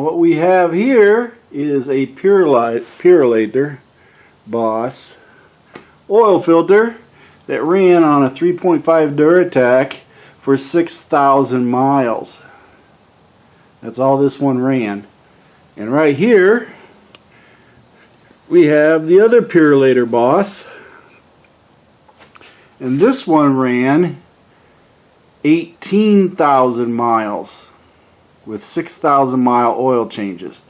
Now what we have here is a Purolator Boss oil filter that ran on a 3.5 Duratac for 6,000 miles. That's all this one ran. And right here we have the other Purolator Boss, and this one ran 18,000 miles with 6,000 mile oil changes.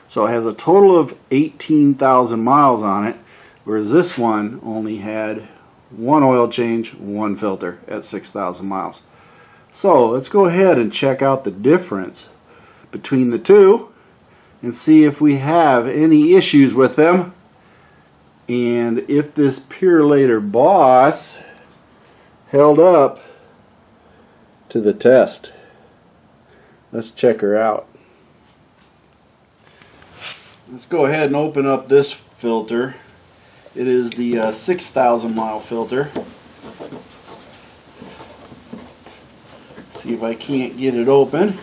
So it has a total of 18,000 miles on it, whereas this one only had one oil change, one filter at 6,000 miles. So let's go ahead and check out the difference between the two and see if we have any issues with them, and if this Purolator Boss held up to the test. Let's check her out. Let's go ahead and open up this filter. It is the 6,000 mile filter. See if I can't get it open.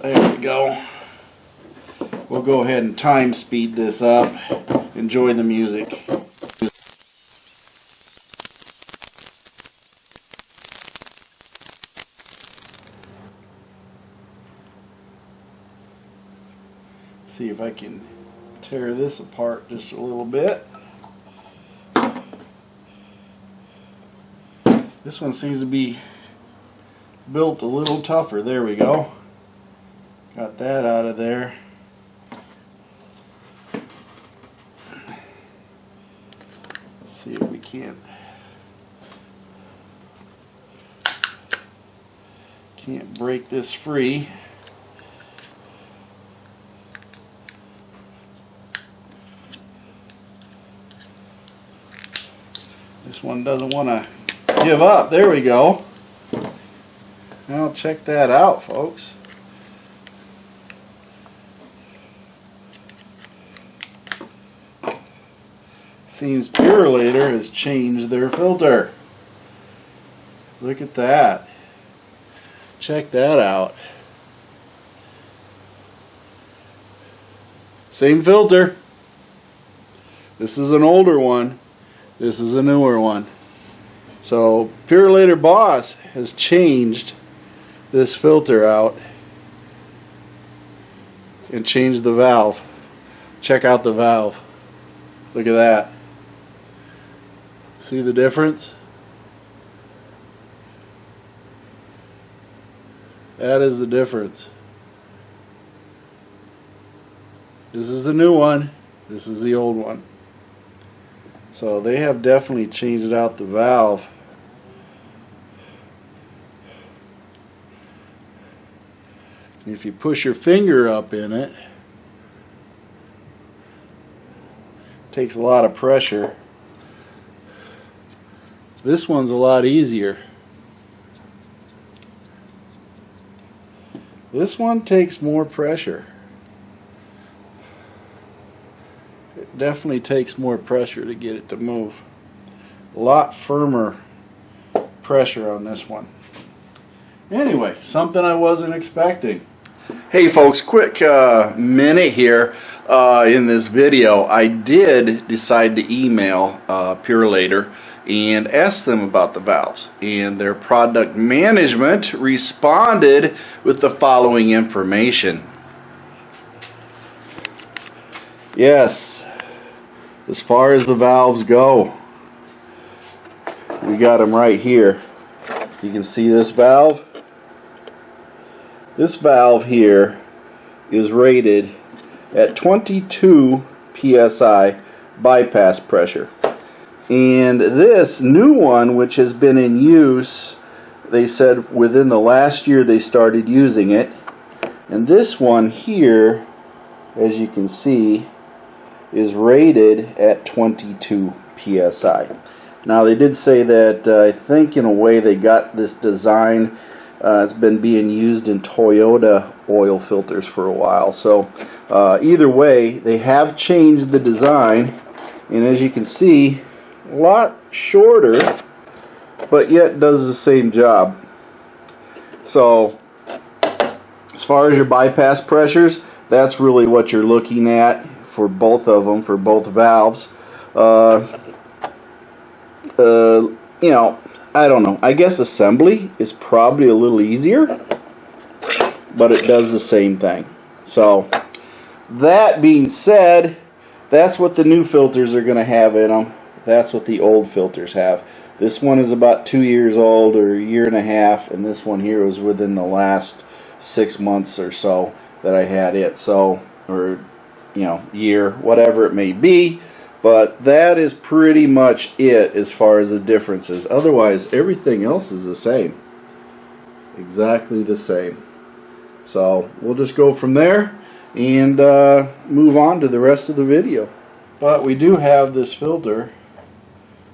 There we go. We'll go ahead and time speed this up. Enjoy the music. See if I can tear this apart just a little bit. This one seems to be built a little tougher. There we go. Got that out of there. Let's see if we can't break this free. This one doesn't want to give up. There we go. Now check that out, folks. Seems Purolator has changed their filter. Look at that. Check that out. Same filter. This is an older one. This is a newer one. So Purolator Boss has changed this filter out and changed the valve. Check out the valve. Look at that. See the difference? That is the difference. This is the new one. This is the old one. So they have definitely changed out the valve. If you push your finger up in it, it takes a lot of pressure. This one's a lot easier. This one takes more pressure. It definitely takes more pressure to get it to move. A lot firmer pressure on this one. Anyway, something I wasn't expecting. Hey folks, quick minute here in this video. I did decide to email Purolator and ask them about the valves, and their product management responded with the following information. Yes, as far as the valves go, we got them right here. You can see this valve. This valve here is rated at 22 psi bypass pressure. And this new one, which has been in use, they said within the last year they started using it. And this one here, as you can see, is rated at 22 psi. Now they did say that I think in a way they got this design. It's been being used in Toyota oil filters for a while. So either way, they have changed the design, and as you can see, a lot shorter, but yet does the same job. So as far as your bypass pressures, that's really what you're looking at for both of them, for both valves. You know, I don't know. I guess assembly is probably a little easier, but it does the same thing. So that being said, that's what the new filters are going to have in them. That's what the old filters have. This one is about 2 years old, or a year and a half, and this one here was within the last 6 months or so that I had it. So, or you know, year, whatever it may be. But that is pretty much it as far as the differences. Otherwise, everything else is the same. Exactly the same. So we'll just go from there and move on to the rest of the video. But we do have this filter,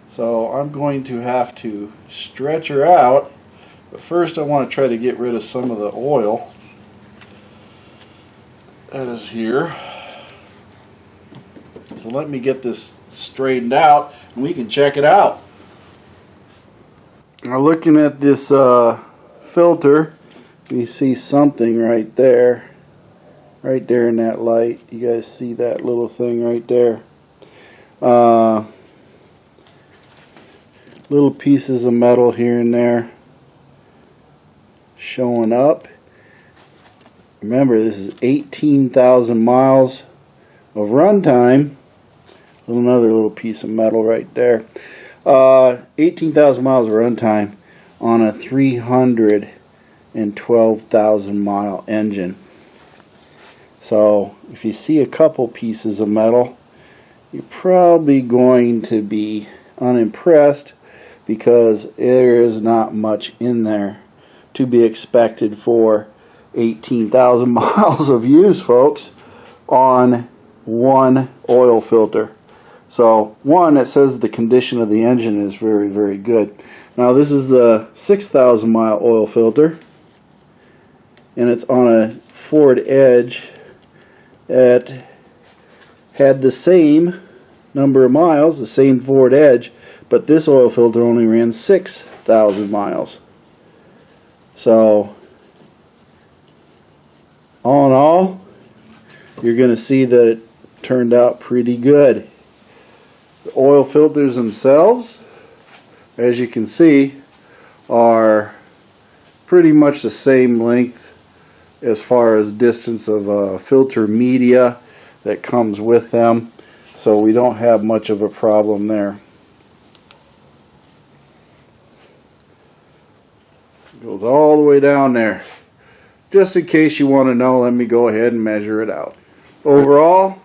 so I'm going to have to stretch her out. But first I want to try to get rid of some of the oil that is here. So let me get this straightened out and we can check it out. Now looking at this filter, you see something right there in that light. You guys see that little thing right there? Little pieces of metal here and there showing up. Remember, this is 18,000 miles of runtime. Another little piece of metal right there. 18,000 miles of runtime on a 312,000 mile engine. So if you see a couple pieces of metal, you're probably going to be unimpressed, because there is not much in there to be expected for 18,000 miles of use, folks, on one oil filter. So one, it says the condition of the engine is very, very good. Now this is the 6,000 mile oil filter, and it's on a Ford Edge that had the same number of miles, the same Ford Edge, but this oil filter only ran 6,000 miles. So all in all, you're going to see that it turned out pretty good. The oil filters themselves, as you can see, are pretty much the same length as far as distance of filter media that comes with them, so we don't have much of a problem there. It goes all the way down there. Just in case you want to know, let me go ahead and measure it out. Overall,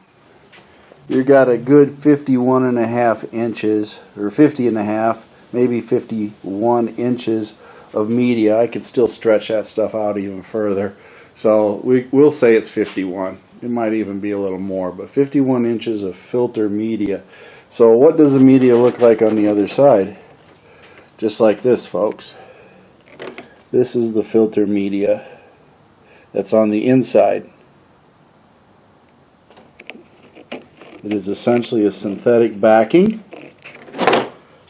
you got a good 51.5 inches, or 50.5, maybe 51 inches of media. I could still stretch that stuff out even further, so we'll say it's 51. It might even be a little more, but 51 inches of filter media. So what does the media look like on the other side? Just like this, folks. This is the filter media that's on the inside. It is essentially a synthetic backing.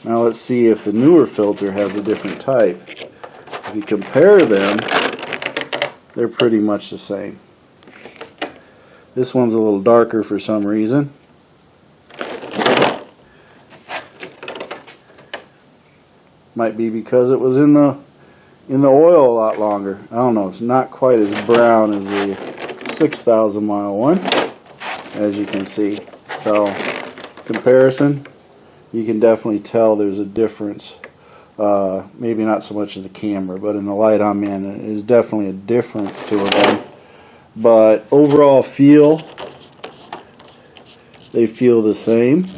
Now let's see if the newer filter has a different type. If you compare them, they're pretty much the same. This one's a little darker for some reason. Might be because it was in the oil a lot longer. I don't know. It's not quite as brown as the 6,000 mile one, as you can see. So, comparison, you can definitely tell there's a difference. Maybe not so much in the camera, but in the light I'm in, there's definitely a difference to them. But overall feel, they feel the same.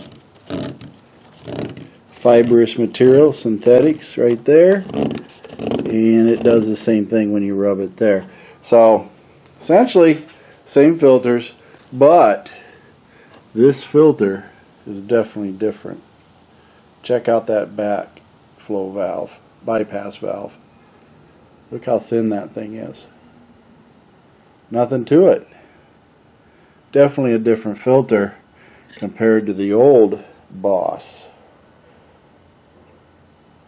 Fibrous material, synthetics right there. And it does the same thing when you rub it there. So, essentially, same filters, but this filter is definitely different. Check out that backflow valve, bypass valve. Look how thin that thing is. Nothing to it. Definitely a different filter compared to the old Boss.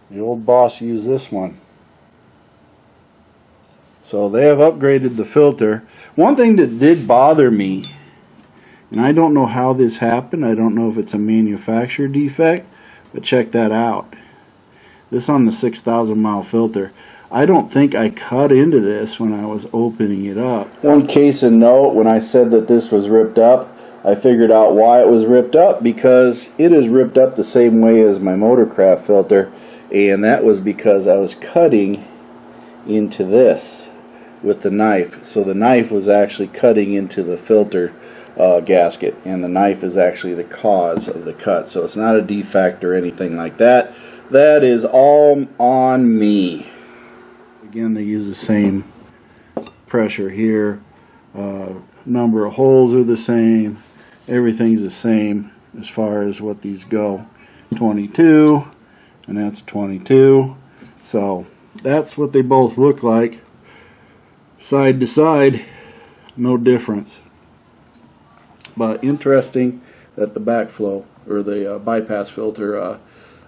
The old Boss used this one. So they have upgraded the filter. One thing that did bother me, and I don't know how this happened, I don't know if it's a manufacturer defect, but check that out. This on the 6,000 mile filter. I don't think I cut into this when I was opening it up. One case in note, when I said that this was ripped up, I figured out why it was ripped up, because it is ripped up the same way as my Motorcraft filter, and that was because I was cutting into this with the knife. So the knife was actually cutting into the filter gasket, and the knife is actually the cause of the cut. So it's not a defect or anything like that. That is all on me. Again, they use the same pressure here. Number of holes are the same. Everything's the same as far as what these go. 22, and that's 22. So that's what they both look like. Side to side, no difference. But interesting that the backflow, or the bypass filter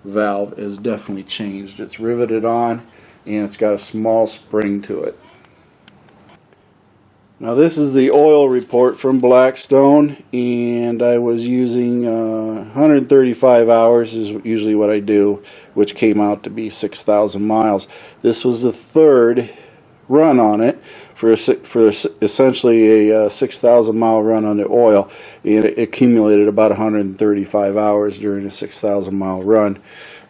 valve, is definitely changed. It's riveted on, and it's got a small spring to it. Now this is the oil report from Blackstone, and I was using 135 hours is usually what I do, which came out to be 6,000 miles. This was the third run on it for essentially a 6,000 mile run on the oil, and it accumulated about 135 hours during a 6,000 mile run.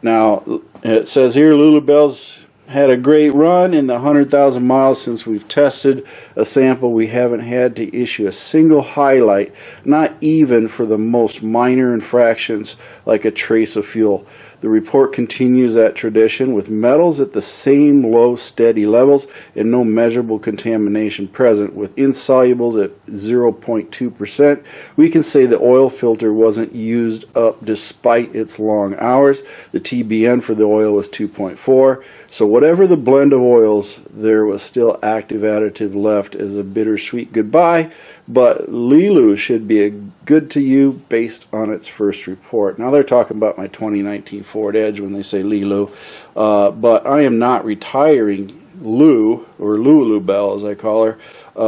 Now it says here Lulubelle's had a great run in the 100,000 miles since we've tested a sample. We haven't had to issue a single highlight, not even for the most minor infractions like a trace of fuel. The report continues that tradition with metals at the same low steady levels and no measurable contamination present. With insolubles at 0.2%, we can say the oil filter wasn't used up despite its long hours. The TBN for the oil was 2.4. So whatever the blend of oils, there was still active additive left as a bittersweet goodbye, but Lilu should be good to you based on its first report. Now they're talking about my 2019 Ford Edge when they say Lilu, but I am not retiring Lou, or Lulubelle as I call her,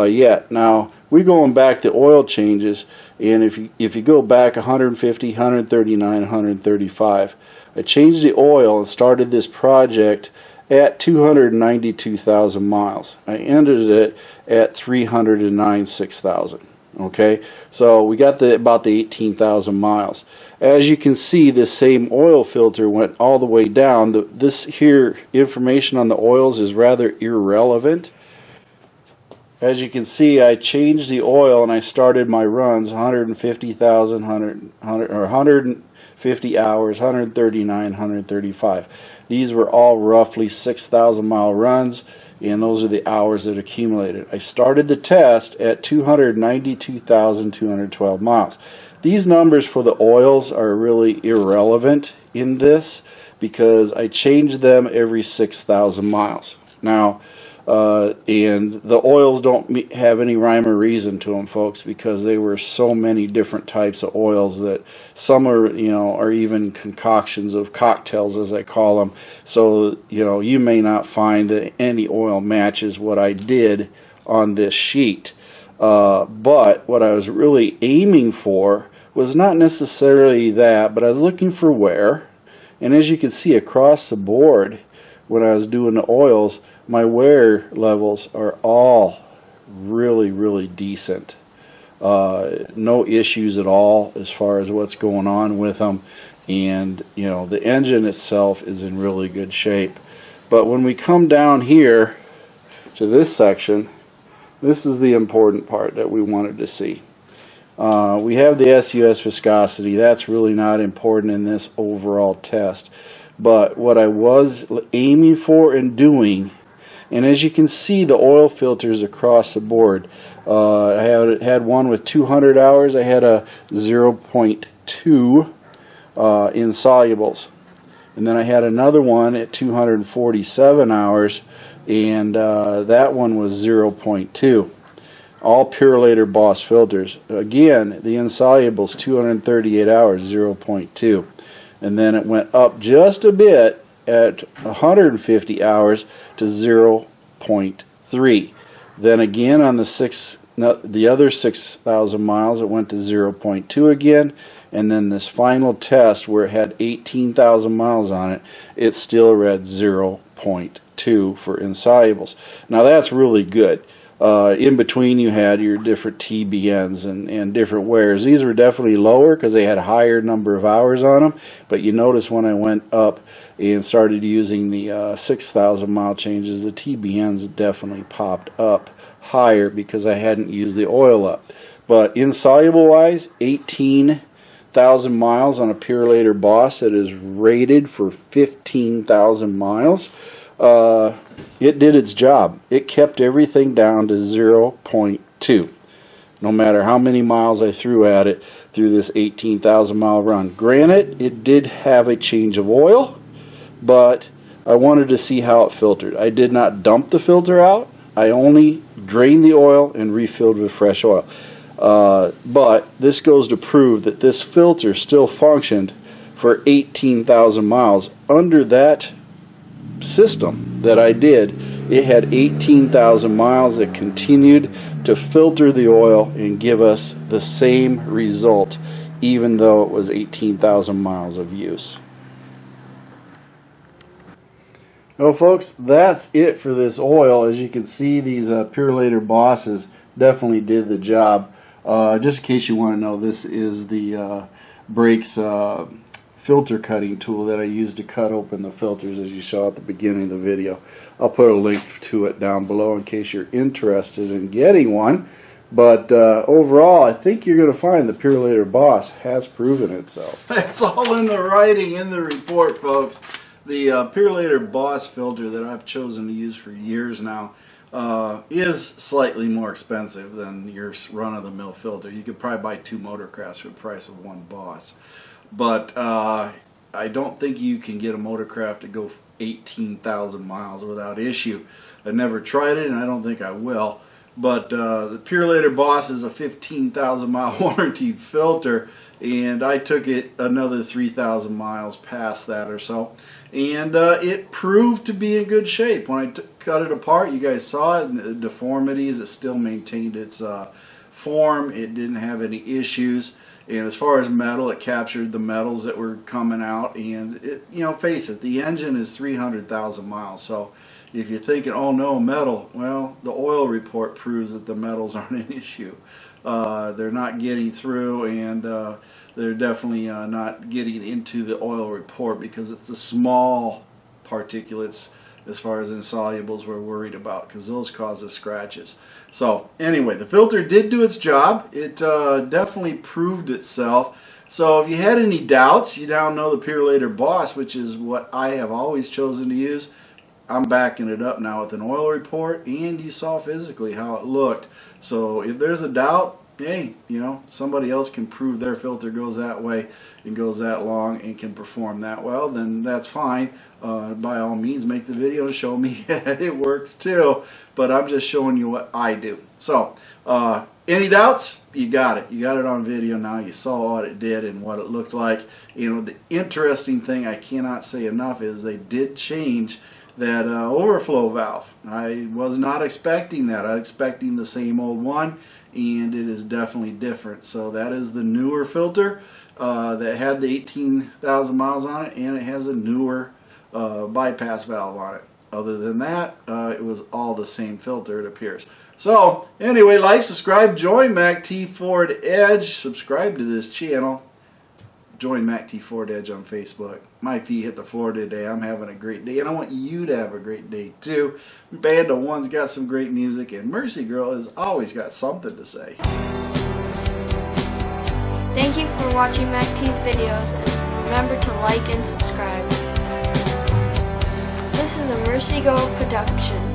yet. Now we're going back to oil changes, and if you go back 150, 139, 135, I changed the oil and started this project at 292,000 miles. I ended it at 309 6,000. Okay, so we got about the 18,000 miles. As you can see, this same oil filter went all the way down. This here information on the oils is rather irrelevant. As you can see, I changed the oil and I started my runs 150,000, 150 hours, 139, 135. These were all roughly 6,000 mile runs, and those are the hours that accumulated. I started the test at 292,212 miles. These numbers for the oils are really irrelevant in this because I change them every 6,000 miles. Now, and the oils don't have any rhyme or reason to them, folks, because they were so many different types of oils that some are, are even concoctions of cocktails, as I call them. So, you may not find that any oil matches what I did on this sheet. But what I was really aiming for was not necessarily that, but I was looking for wear. And as you can see across the board, when I was doing the oils, my wear levels are all really, really decent. No issues at all as far as what's going on with them. And, the engine itself is in really good shape. But when we come down here to this section, this is the important part that we wanted to see. We have the SUS viscosity. That's really not important in this overall test. But what I was aiming for and doing, and as you can see, the oil filters across the board. I had one with 200 hours. I had a 0.2 insolubles. And then I had another one at 247 hours, and that one was 0.2. All Purolator Boss filters. Again, the insolubles, 238 hours, 0.2. And then it went up just a bit at 150 hours to 0.3. 0.3. Then again on the other 6,000 miles, it went to 0.2 again. And then this final test where it had 18,000 miles on it, it still read 0.2 for insolubles. Now that's really good. In between you had your different TBNs and different wears. These were definitely lower because they had a higher number of hours on them. But you notice when I went up and started using the 6,000 mile changes, the TBNs definitely popped up higher because I hadn't used the oil up. But insoluble wise, 18,000 miles on a Purolator Boss that is rated for 15,000 miles. It did its job. It kept everything down to 0.2. No matter how many miles I threw at it through this 18,000 mile run. Granted, it did have a change of oil, but I wanted to see how it filtered. I did not dump the filter out. I only drained the oil and refilled with fresh oil. But this goes to prove that this filter still functioned for 18,000 miles. Under that system that I did, it had 18,000 miles that continued to filter the oil and give us the same result, even though it was 18,000 miles of use. Well, folks, that's it for this oil. As you can see, these Purolator Bosses definitely did the job. Just in case you want to know, this is the brakes filter cutting tool that I use to cut open the filters, as you saw at the beginning of the video. I'll put a link to it down below in case you're interested in getting one. But overall, I think you're going to find the Purolator Boss has proven itself. That's all in the writing in the report, folks. The Purolator Boss filter that I've chosen to use for years now is slightly more expensive than your run-of-the-mill filter. You could probably buy 2 motorcrafts for the price of 1 Boss. But I don't think you can get a motorcraft to go 18,000 miles without issue. I never tried it, and I don't think I will. But the Purolator Boss is a 15,000 mile warranty filter, and I took it another 3,000 miles past that or so, and it proved to be in good shape. When I cut it apart, you guys saw it, the deformities. It still maintained its form. It didn't have any issues. And as far as metal, it captured the metals that were coming out. And it, you know, face it, the engine is 300,000 miles. So if you're thinking, oh no, metal, well, the oil report proves that the metals aren't an issue. They're not getting through, and they're definitely not getting into the oil report because it's the small particulates as far as insolubles we're worried about, because those cause the scratches. So anyway, the filter did do its job. It definitely proved itself. So if you had any doubts, you now know the Purolator Boss, which is what I have always chosen to use. I'm backing it up now with an oil report, and you saw physically how it looked. So if there's a doubt, hey, you know, somebody else can prove their filter goes that way and goes that long and can perform that well, then that's fine. By all means, make the video and show me that it works too. But I'm just showing you what I do. So, any doubts? You got it. You got it on video now. You saw what it did and what it looked like. You know, the interesting thing I cannot say enough is they did change that overflow valve. I was not expecting that. I was expecting the same old one, and it is definitely different. So that is the newer filter that had the 18,000 miles on it, and it has a newer bypass valve on it. Other than that, it was all the same filter, it appears. So anyway, like, subscribe, join MACTFORDEDGE, subscribe to this channel, join MACTFORDEDGE on Facebook. My feet hit the floor today. I'm having a great day, and I want you to have a great day too. Band of One's got some great music, and Mercy Girl has always got something to say. Thank you for watching MACT's videos, and remember to like and subscribe. This is a Mercy Girl production.